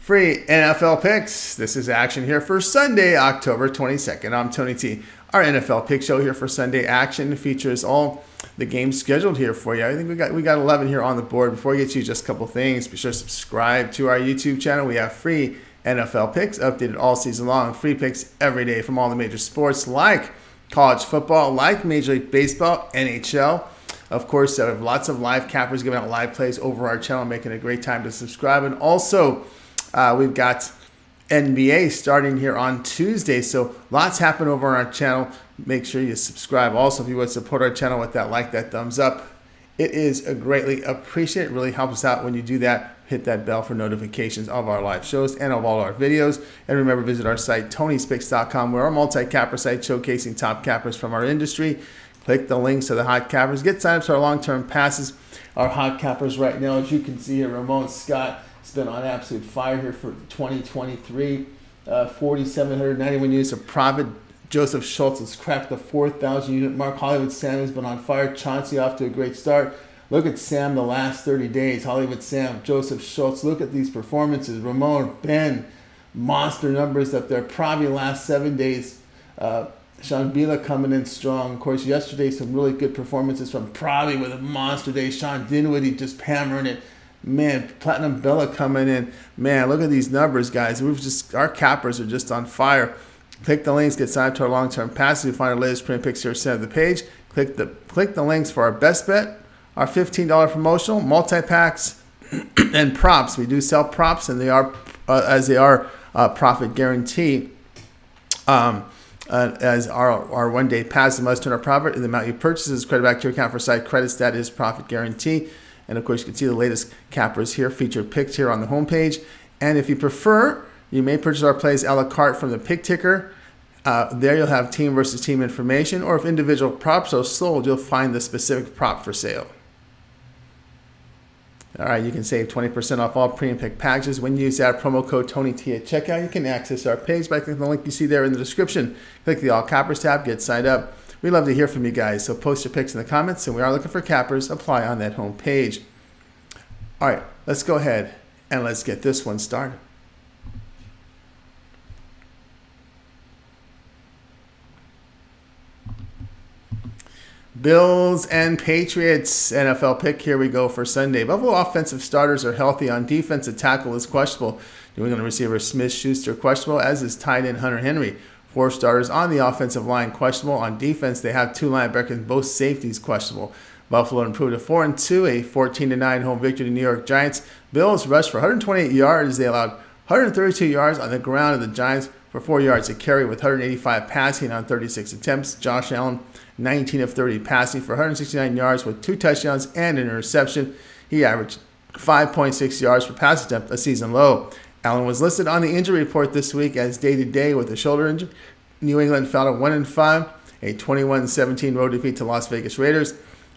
Free NFL picks. This is action here for Sunday, October 22nd. I'm Tony T. Our NFL pick show here for Sunday action features all the games scheduled here for you. I think we got 11 here on the board. Before we get to you, just a couple things. Be sure to subscribe to our YouTube channel. We have free NFL picks updated all season long. Free picks every day from all the major sports like college football, like Major League Baseball, NHL. Of course, we have lots of live cappers giving out live plays over our channel, making it a great time to subscribe. And also, we've got NBA starting here on Tuesday, so lots happen over on our channel. Make sure you subscribe. Also, if you would support our channel with that like, that thumbs up, it is a greatly appreciated. It really helps us out when you do that. Hit that bell for notifications of our live shows and of all our videos. And remember, visit our site, Tony'sPicks.com. We're our multi-capper site showcasing top cappers from our industry. Click the links to the hot cappers. Get signed up to our long-term passes. Our hot cappers right now, as you can see here, Ramon Scott has been on absolute fire here for 2023. 4,791 units of profit. Joseph Schultz has cracked the 4,000 unit mark. Hollywood Sam has been on fire. Chauncey off to a great start. Look at Sam the last 30 days. Hollywood Sam, Joseph Schultz. Look at these performances. Ramon, Ben, monster numbers up there. Probably last 7 days. Sean Bila coming in strong. Of course, yesterday some really good performances from Pravi with a monster day. Sean Dinwiddie just hammering it. Man, Platinum Bella coming in. Man, look at these numbers, guys. Our cappers are just on fire. Click the links, get signed up to our long-term passes. You find our latest print picks here center of the page. Click the links for our best bet, our $15 promotional, multi-packs, and props. We do sell props, and they are profit guarantee. As our one-day pass must turn our profit, and the amount you purchase is credit back to your account for site credits. That is profit guarantee. And of course, you can see the latest cappers here, featured picks here on the homepage. And if you prefer, you may purchase our plays a la carte from the pick ticker. There you'll have team versus team information, or if individual props are sold, you'll find the specific prop for sale. All right, you can save 20% off all premium pick packages when you use that promo code TonyT at checkout. You can access our page by clicking the link you see there in the description. Click the All Cappers tab, get signed up. We love to hear from you guys, so post your picks in the comments, and we are looking for cappers. Apply on that home page. All right, let's go ahead and let's get this one started. Bills and Patriots NFL pick. Here we go for Sunday. Buffalo offensive starters are healthy. On defense, a tackle is questionable. New England receiver Smith-Schuster questionable, as is tight end Hunter Henry. 4 starters on the offensive line questionable. On defense, they have 2 linebackers, both safeties questionable. Buffalo improved to 4-2, a 14-9 home victory to New York Giants. Bills rushed for 128 yards. They allowed 132 yards on the ground, and the Giants for 4 yards to carry with 185 passing on 36 attempts. Josh Allen, 19 of 30 passing for 169 yards with 2 touchdowns and an interception. He averaged 5.6 yards per pass attempt, a season low. Allen was listed on the injury report this week as day-to-day with a shoulder injury. New England fell to 1-5, a 21-17 road defeat to Las Vegas Raiders.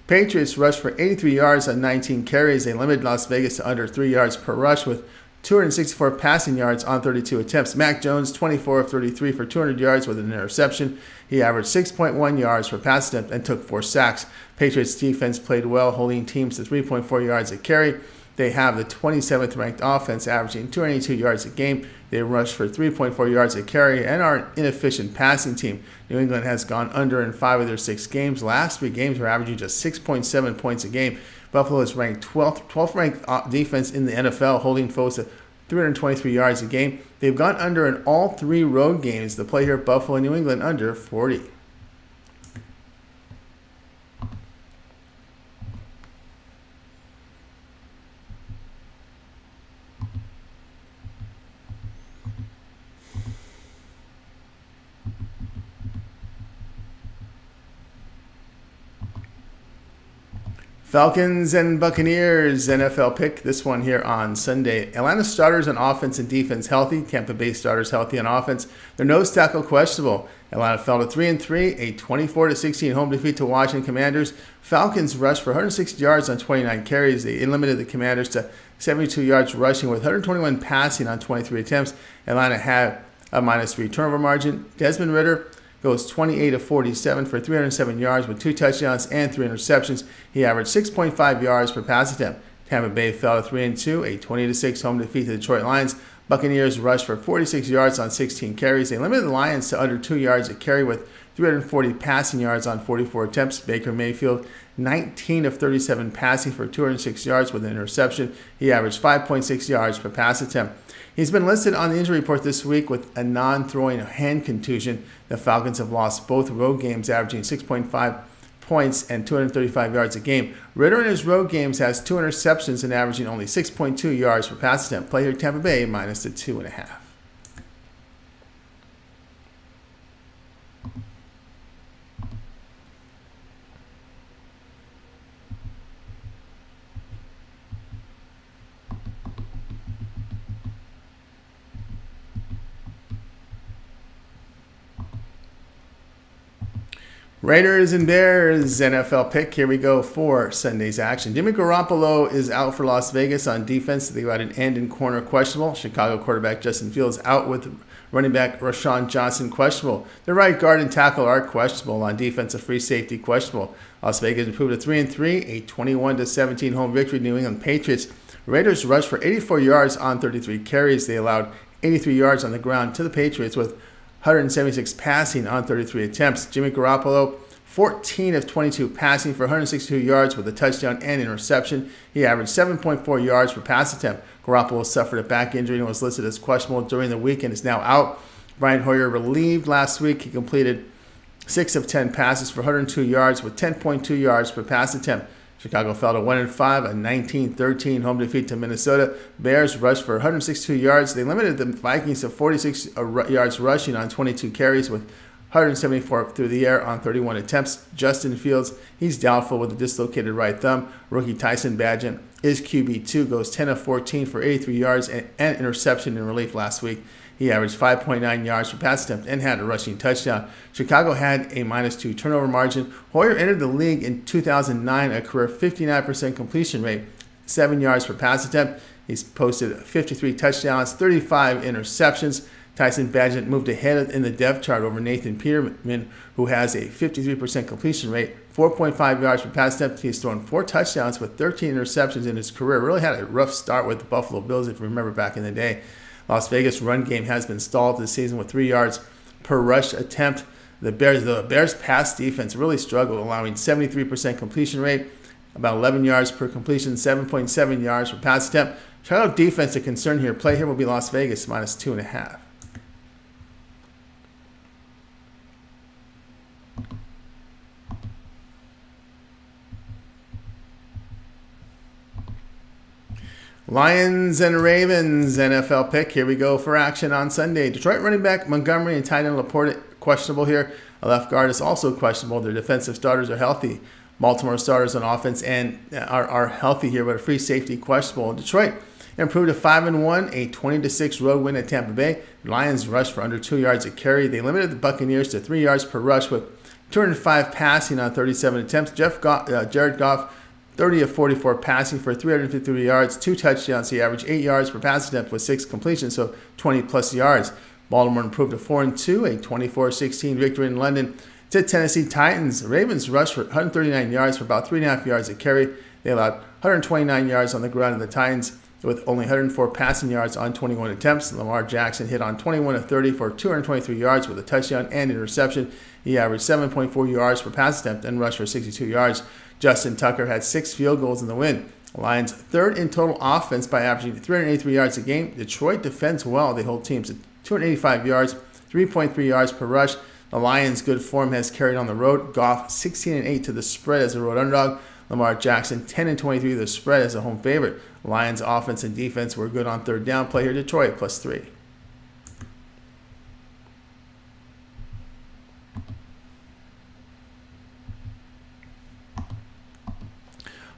Patriots rushed for 83 yards on 19 carries. They limited Las Vegas to under 3 yards per rush with 264 passing yards on 32 attempts. Mac Jones, 24 of 33 for 200 yards with an interception. He averaged 6.1 yards per pass attempt and took 4 sacks. Patriots defense played well, holding teams to 3.4 yards a carry. They have the 27th ranked offense, averaging 282 yards a game. They rush for 3.4 yards a carry and are an inefficient passing team. New England has gone under in 5 of their 6 games. Last 3 games were averaging just 6.7 points a game. Buffalo is ranked 12th ranked defense in the NFL, holding foes to 323 yards a game. They've gone under in all 3 road games. The play here, Buffalo and New England under 40. Falcons and Buccaneers NFL pick. This one here on Sunday. Atlanta starters on offense and defense healthy. Tampa Bay starters healthy on offense. Their nose tackle questionable. Atlanta fell to 3-3, a 24-16 home defeat to Washington Commanders. Falcons rushed for 160 yards on 29 carries. They limited the Commanders to 72 yards rushing with 121 passing on 23 attempts. Atlanta had a -3 turnover margin. Desmond Ridder goes 28 of 47 for 307 yards with 2 touchdowns and 3 interceptions. He averaged 6.5 yards per pass attempt. Tampa Bay fell to 3-2, a 20-6 home defeat to the Detroit Lions. Buccaneers rushed for 46 yards on 16 carries. They limited the Lions to under 2 yards a carry with 340 passing yards on 44 attempts. Baker Mayfield, 19 of 37 passing for 206 yards with an interception. He averaged 5.6 yards per pass attempt. He's been listed on the injury report this week with a non-throwing hand contusion. The Falcons have lost both road games, averaging 6.5 points and 235 yards a game. Ritter in his road games has 2 interceptions and averaging only 6.2 yards per pass attempt. Play here Tampa Bay minus the 2.5. Raiders and Bears NFL pick. Here we go for Sunday's action. Jimmy Garoppolo is out for Las Vegas on defense. They got an end and corner questionable. Chicago quarterback Justin Fields out with running back Rashawn Johnson questionable. The right guard and tackle are questionable. On defense, a free safety questionable. Las Vegas improved to 3-3, a 21-17 home victory. New England Patriots. Raiders rushed for 84 yards on 33 carries. They allowed 83 yards on the ground to the Patriots with 176 passing on 33 attempts. Jimmy Garoppolo, 14 of 22 passing for 162 yards with a touchdown and interception. He averaged 7.4 yards per pass attempt. Garoppolo suffered a back injury and was listed as questionable during the week and is now out. Brian Hoyer relieved last week. He completed 6 of 10 passes for 102 yards with 10.2 yards per pass attempt. Chicago fell to 1-5, a 19-13 home defeat to Minnesota. Bears rushed for 162 yards. They limited the Vikings to 46 yards rushing on 22 carries with 174 through the air on 31 attempts. Justin Fields, he's doubtful with a dislocated right thumb. Rookie Tyson Bagent is QB2, goes 10 of 14 for 83 yards and interception in relief last week. He averaged 5.9 yards per pass attempt and had a rushing touchdown. Chicago had a -2 turnover margin. Hoyer entered the league in 2009, a career 59% completion rate, 7 yards per pass attempt. He's posted 53 touchdowns, 35 interceptions. Tyson Bagent moved ahead in the depth chart over Nathan Peterman, who has a 53% completion rate, 4.5 yards per pass attempt. He's thrown 4 touchdowns with 13 interceptions in his career. Really had a rough start with the Buffalo Bills, if you remember back in the day. Las Vegas run game has been stalled this season with 3 yards per rush attempt. The Bears pass defense really struggled, allowing 73% completion rate, about 11 yards per completion, 7.7 yards per pass attempt. Chicago defense a concern here. Play here will be Las Vegas -2.5. Lions and Ravens NFL pick. Here we go for action on Sunday. Detroit running back Montgomery and tight end Laporte questionable here. A left guard is also questionable. Their defensive starters are healthy. Baltimore starters on offense and are healthy here, but a free safety questionable. Detroit improved to 5-1, a 20-6 road win at Tampa Bay. The Lions rushed for under 2 yards a carry. They limited the Buccaneers to 3 yards per rush with 205 passing on 37 attempts. Jared Goff, 30 of 44 passing for 353 yards, 2 touchdowns. He averaged 8 yards per pass attempt with 6 completions, so 20-plus yards. Baltimore improved to 4-2, a 24-16 victory in London to Tennessee Titans. The Ravens rushed for 139 yards for about 3.5 yards a carry. They allowed 129 yards on the ground, and the Titans with only 104 passing yards on 21 attempts. Lamar Jackson hit on 21 of 30 for 223 yards with a touchdown and interception. He averaged 7.4 yards per pass attempt and rushed for 62 yards. Justin Tucker had 6 field goals in the win. The Lions third in total offense by averaging 383 yards a game. Detroit defends well. They hold teams at 285 yards, 3.3 yards per rush. The Lions' good form has carried on the road. Goff 16-8 to the spread as a road underdog. Lamar Jackson 10-23 to the spread as a home favorite. Lions' offense and defense were good on third down. Play here Detroit +3.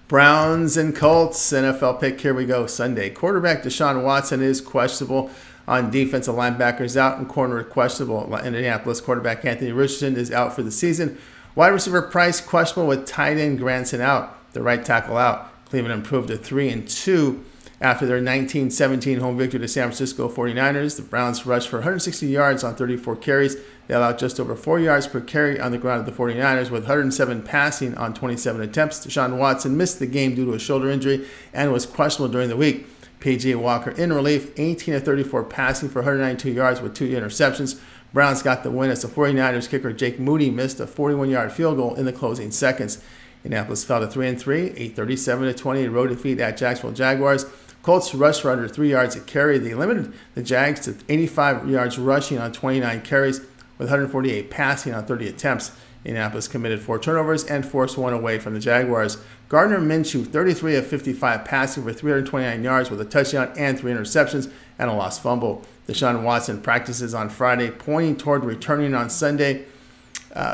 Browns and Colts NFL pick. Here we go. Sunday. Quarterback Deshaun Watson is questionable. On defensive linebackers out and corner questionable. Indianapolis quarterback Anthony Richardson is out for the season. Wide receiver Price questionable with tight end Granson out. The right tackle out. Cleveland improved to 3-2 after their 19-17 home victory to San Francisco 49ers. The Browns rushed for 160 yards on 34 carries. They allowed just over 4 yards per carry on the ground of the 49ers with 107 passing on 27 attempts. Deshaun Watson missed the game due to a shoulder injury and was questionable during the week. P.J. Walker in relief, 18 of 34 passing for 192 yards with 2 interceptions. Browns got the win as the 49ers kicker Jake Moody missed a 41-yard field goal in the closing seconds. Indianapolis fell to 3-3, a 37-20 road defeat at Jacksonville Jaguars. Colts rushed for under 3 yards a carry. They limited the Jags to 85 yards rushing on 29 carries with 148 passing on 30 attempts. Indianapolis committed 4 turnovers and forced 1 away from the Jaguars. Gardner Minshew, 33 of 55 passing for 329 yards with a touchdown and 3 interceptions and a lost fumble. Deshaun Watson practices on Friday, pointing toward returning on Sunday.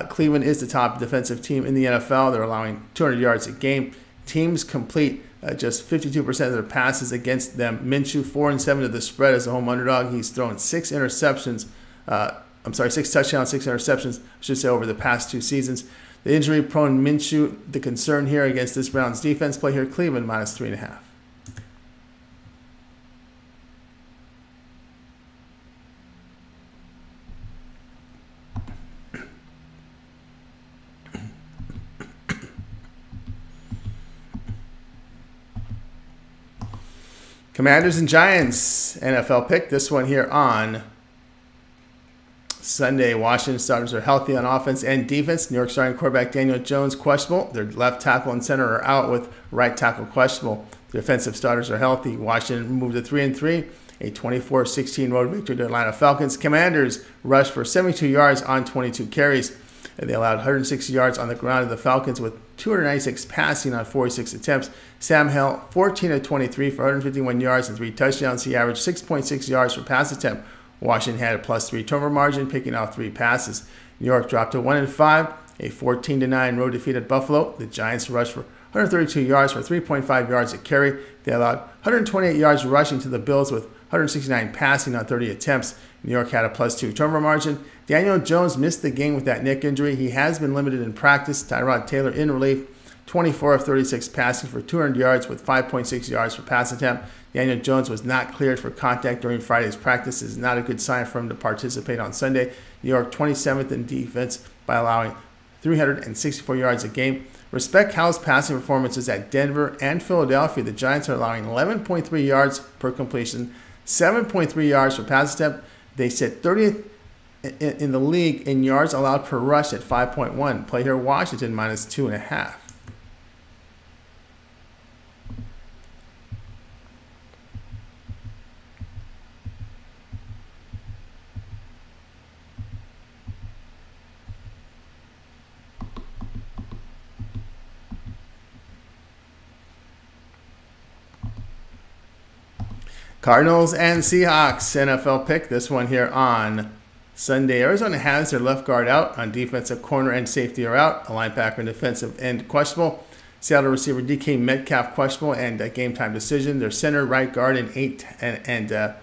Cleveland is the top defensive team in the NFL. They're allowing 200 yards a game. Teams complete just 52% of their passes against them. Minshew, 4-7 to the spread as a home underdog. He's thrown 6 touchdowns, 6 interceptions, I should say, over the past 2 seasons. The injury-prone Minshew, the concern here against this Browns defense. Play here, Cleveland -3.5. Commanders and Giants, NFL pick. This one here on Sunday. Washington starters are healthy on offense and defense. New York starting quarterback Daniel Jones questionable. Their left tackle and center are out with right tackle questionable. The defensive starters are healthy. Washington moved to 3-3, a 24-16 road victory to Atlanta Falcons. Commanders rushed for 72 yards on 22 carries. They allowed 160 yards on the ground to the Falcons with 296 passing on 46 attempts. Sam Hill, 14 of 23 for 151 yards and 3 touchdowns. He averaged 6.6 yards per pass attempt. Washington had a +3 turnover margin, picking off 3 passes. New York dropped to 1-5, a 14-9 road defeat at Buffalo. The Giants rushed for 132 yards for 3.5 yards a carry. They allowed 128 yards rushing to the Bills with 169 passing on 30 attempts. New York had a +2 turnover margin. Daniel Jones missed the game with that neck injury. He has been limited in practice. Tyrod Taylor in relief, 24 of 36 passing for 200 yards with 5.6 yards per pass attempt. Daniel Jones was not cleared for contact during Friday's practice. This is not a good sign for him to participate on Sunday. New York 27th in defense by allowing 364 yards a game. Respect Howell's passing performances at Denver and Philadelphia. The Giants are allowing 11.3 yards per completion, 7.3 yards per pass attempt. They sit 30th in the league in yards allowed per rush at 5.1. Play here, Washington -2.5. Cardinals and Seahawks, NFL pick. This one here on Sunday. Arizona has their left guard out. On defensive, corner and safety are out. A linebacker and defensive end questionable. Seattle receiver DK Metcalf questionable and a game time decision. Their center, right guard, and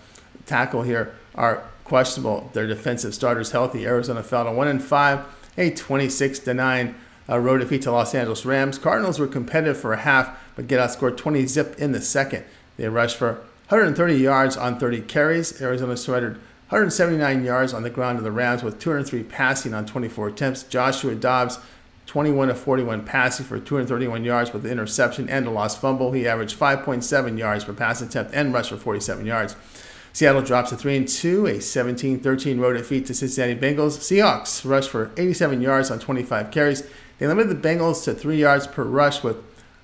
tackle here are questionable. Their defensive starters healthy. Arizona fell to 1-5, a 26-9 road defeat to Los Angeles Rams. Cardinals were competitive for a half, but get outscored 20-zip in the second. They rushed for 130 yards on 30 carries. Arizona surrendered 179 yards on the ground to the Rams with 203 passing on 24 attempts. Joshua Dobbs, 21 of 41 passing for 231 yards with an interception and a lost fumble. He averaged 5.7 yards per pass attempt and rushed for 47 yards. Seattle drops to 3-2, a 17-13 road defeat to Cincinnati Bengals. Seahawks rushed for 87 yards on 25 carries. They limited the Bengals to 3 yards per rush with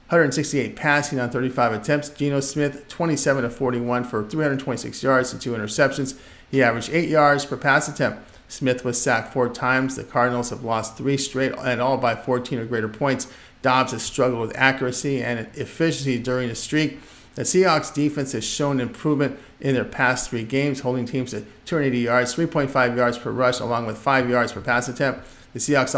168 passing on 35 attempts. Geno Smith, 27 of 41 for 326 yards and 2 interceptions. He averaged 8 yards per pass attempt. Smith was sacked 4 times. The Cardinals have lost 3 straight and all by 14 or greater points. Dobbs has struggled with accuracy and efficiency during the streak. The Seahawks defense has shown improvement in their past 3 games, holding teams to 280 yards, 3.5 yards per rush, along with 5 yards per pass attempt. The Seahawks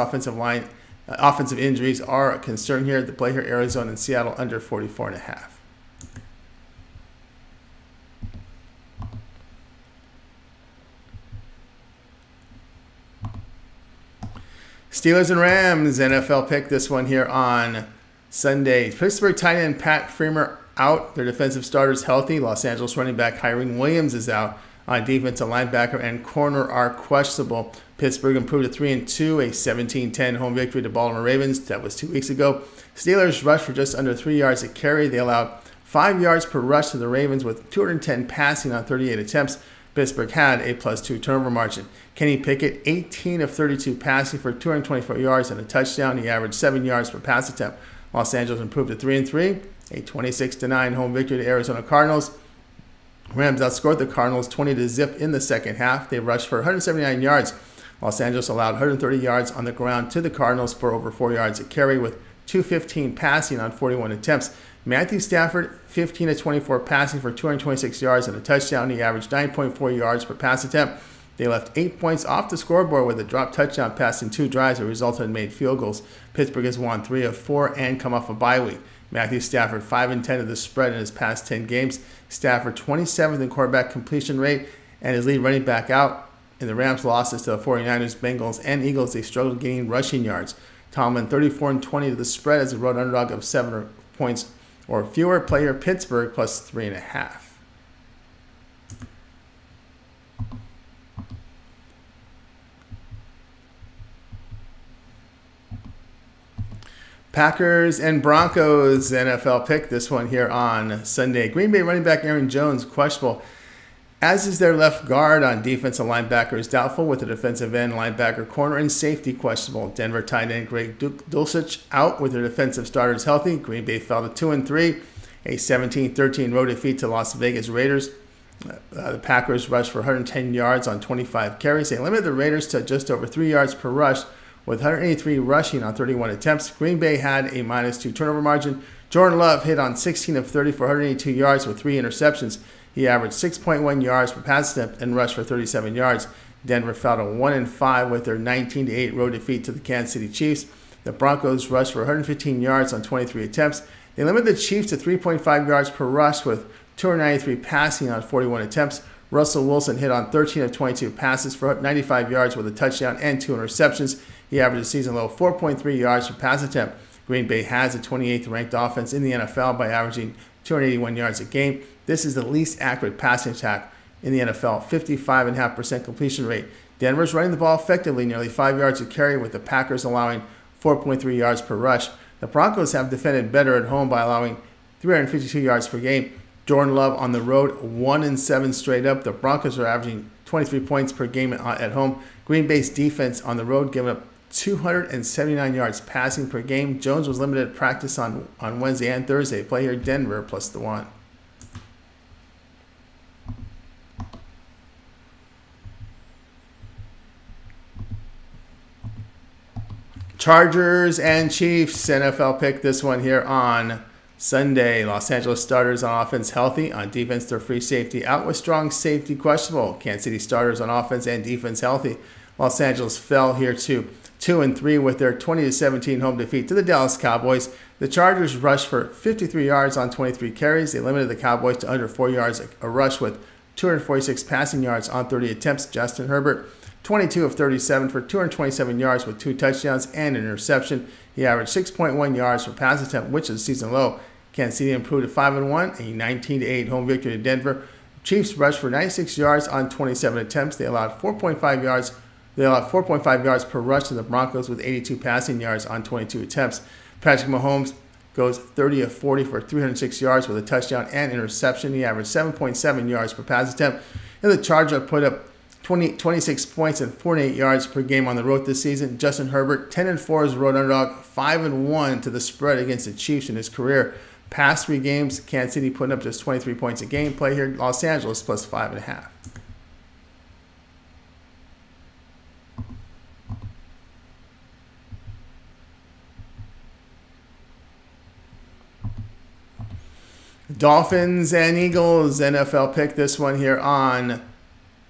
offensive injuries are a concern here. The play here, Arizona and Seattle under 44.5. Steelers and Rams, NFL pick. This one here on Sunday. Pittsburgh tight end Pat Freeman out. Their defensive starters healthy. Los Angeles running back Kyren Williams is out. On defense, a linebacker and corner are questionable. Pittsburgh improved to 3-2, a 17-10 home victory to Baltimore Ravens. That was 2 weeks ago. Steelers rushed for just under 3 yards a carry. They allowed 5 yards per rush to the Ravens with 210 passing on 38 attempts. Pittsburgh had a +2 turnover margin. Kenny Pickett, 18 of 32 passing for 224 yards and a touchdown. He averaged 7 yards per pass attempt. Los Angeles improved to 3-3, a 26-9 home victory to Arizona Cardinals. Rams outscored the Cardinals 20-0 in the second half. They rushed for 179 yards. Los Angeles allowed 130 yards on the ground to the Cardinals for over 4 yards a carry with 215 passing on 41 attempts. Matthew Stafford, 15 of 24 passing for 226 yards and a touchdown. He averaged 9.4 yards per pass attempt. They left 8 points off the scoreboard with a drop touchdown pass in 2 drives that resulted in made field goals. Pittsburgh has won 3 of 4 and come off a bye week. Matthew Stafford, 5-10 of the spread in his past 10 games. Stafford, 27th in quarterback completion rate, and his lead running back out. In the Rams' losses to the 49ers, Bengals, and Eagles, they struggled gaining rushing yards. Tomlin, 34-20 to the spread as a road underdog of 7 points or fewer. Player Pittsburgh +3.5. Packers and Broncos NFL pick. This one here on Sunday. Green Bay running back Aaron Jones questionable, as is their left guard. On defensive linebacker is doubtful, with the defensive end, linebacker, corner, and safety questionable. Denver tight end Greg Dulcich out with their defensive starters healthy. Green Bay fell to 2-3, a 17-13 road defeat to Las Vegas Raiders. The Packers rushed for 110 yards on 25 carries. They limited the Raiders to just over 3 yards per rush, with 183 rushing on 31 attempts. Green Bay had a -2 turnover margin. Jordan Love hit on 16 of 30 for 182 yards with 3 interceptions. He averaged 6.1 yards per pass attempt and rushed for 37 yards. Denver fell to 1-5 with their 19-8 road defeat to the Kansas City Chiefs. The Broncos rushed for 115 yards on 23 attempts. They limited the Chiefs to 3.5 yards per rush with 293 passing on 41 attempts. Russell Wilson hit on 13 of 22 passes for 95 yards with a touchdown and 2 interceptions. He averaged a season low 4.3 yards per pass attempt. Green Bay has the 28th ranked offense in the NFL by averaging 281 yards a game. This is the least accurate passing attack in the NFL, 55.5% completion rate. Denver's running the ball effectively, nearly 5 yards a carry, with the Packers allowing 4.3 yards per rush. The Broncos have defended better at home by allowing 352 yards per game. Jordan Love on the road, 1-7 straight up. The Broncos are averaging 23 points per game at home. Green Bay's defense on the road giving up 279 yards passing per game. Jones was limited at practice on Wednesday and Thursday. Play here Denver +1. Chargers and Chiefs NFL pick. This one here on Sunday. Los Angeles starters on offense healthy. On defense, their free safety out with strong safety questionable. Kansas City starters on offense and defense healthy. Los Angeles fell here to 2-3 with their 20-17 home defeat to the Dallas Cowboys. The Chargers rushed for 53 yards on 23 carries. They limited the Cowboys to under 4 yards a rush with 246 passing yards on 30 attempts. Justin Herbert, 22 of 37 for 227 yards with 2 touchdowns and an interception. He averaged 6.1 yards per pass attempt, which is a season low. Kansas City improved to 5-1, a 19-8 home victory to Denver. Chiefs rushed for 96 yards on 27 attempts. They allowed 4.5 yards per rush to the Broncos with 82 passing yards on 22 attempts. Patrick Mahomes goes 30 of 40 for 306 yards with a touchdown and interception. He averaged 7.7 yards per pass attempt. And the Chargers put up 26 points and 48 yards per game on the road this season. Justin Herbert, 10-4 as a road underdog, 5-1 to the spread against the Chiefs in his career. Past 3 games, Kansas City putting up just 23 points a game. Play here, Los Angeles +5.5. Dolphins and Eagles NFL pick. This one here on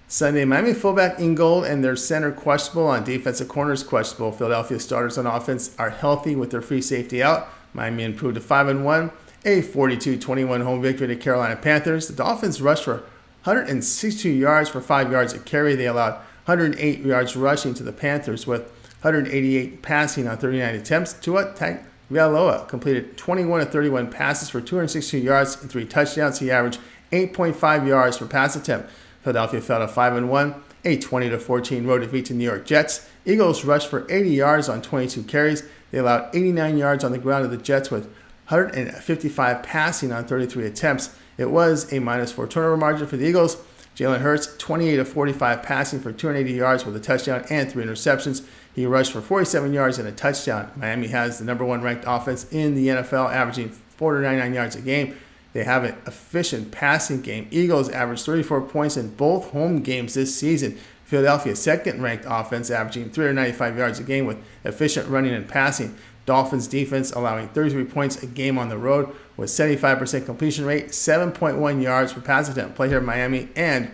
Sunday. Miami fullback Ingold and their center questionable. On defensive corners questionable. Philadelphia starters on offense are healthy with their free safety out. Miami improved to 5-1, a 42-21 home victory to Carolina Panthers. The Dolphins rushed for 162 yards for 5 yards a carry. They allowed 108 yards rushing to the Panthers with 188 passing on 39 attempts. Tua Tagovailoa completed 21 of 31 passes for 262 yards and 3 touchdowns. He averaged 8.5 yards per pass attempt. Philadelphia fell to 5-1, a 20-14 road defeat to New York Jets. Eagles rushed for 80 yards on 22 carries. They allowed 89 yards on the ground to the Jets with 155 passing on 33 attempts. It was a -4 turnover margin for the Eagles. Jalen Hurts, 28 of 45 passing for 280 yards with a touchdown and 3 interceptions. He rushed for 47 yards and a touchdown. Miami has the #1 ranked offense in the NFL, averaging 499 yards a game. They have an efficient passing game. Eagles averaged 34 points in both home games this season. Philadelphia, 2nd ranked offense, averaging 395 yards a game with efficient running and passing. Dolphins defense allowing 33 points a game on the road with 75% completion rate, 7.1 yards per pass attempt. Play here in Miami and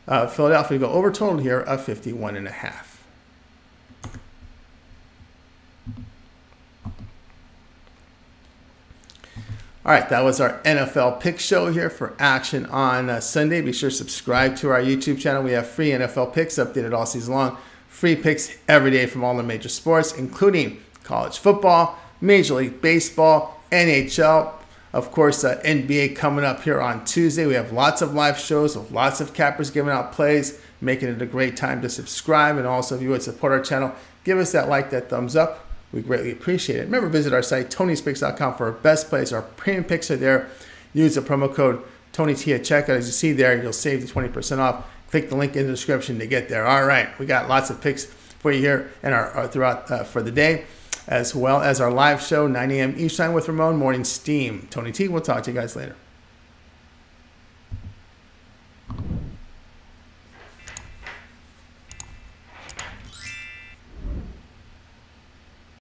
Philadelphia go over total here of 51.5. All right, that was our NFL pick show here for action on Sunday. Be sure to subscribe to our YouTube channel. We have free NFL picks updated all season long. Free picks every day from all the major sports, including college football, Major League Baseball, NHL. Of course, NBA coming up here on Tuesday. We have lots of live shows with lots of cappers giving out plays, making it a great time to subscribe. And also, if you would support our channel, give us that like, that thumbs up. We greatly appreciate it. Remember, visit our site, Tony'sPicks.com, for our best plays. Our premium picks are there. Use the promo code TonyT at checkout. As you see there, you'll save the 20% off. Click the link in the description to get there. All right, we got lots of picks for you here and our throughout for the day, as well as our live show, 9 a.m. Eastern with Ramon, Morning Steam. Tony T, we'll talk to you guys later.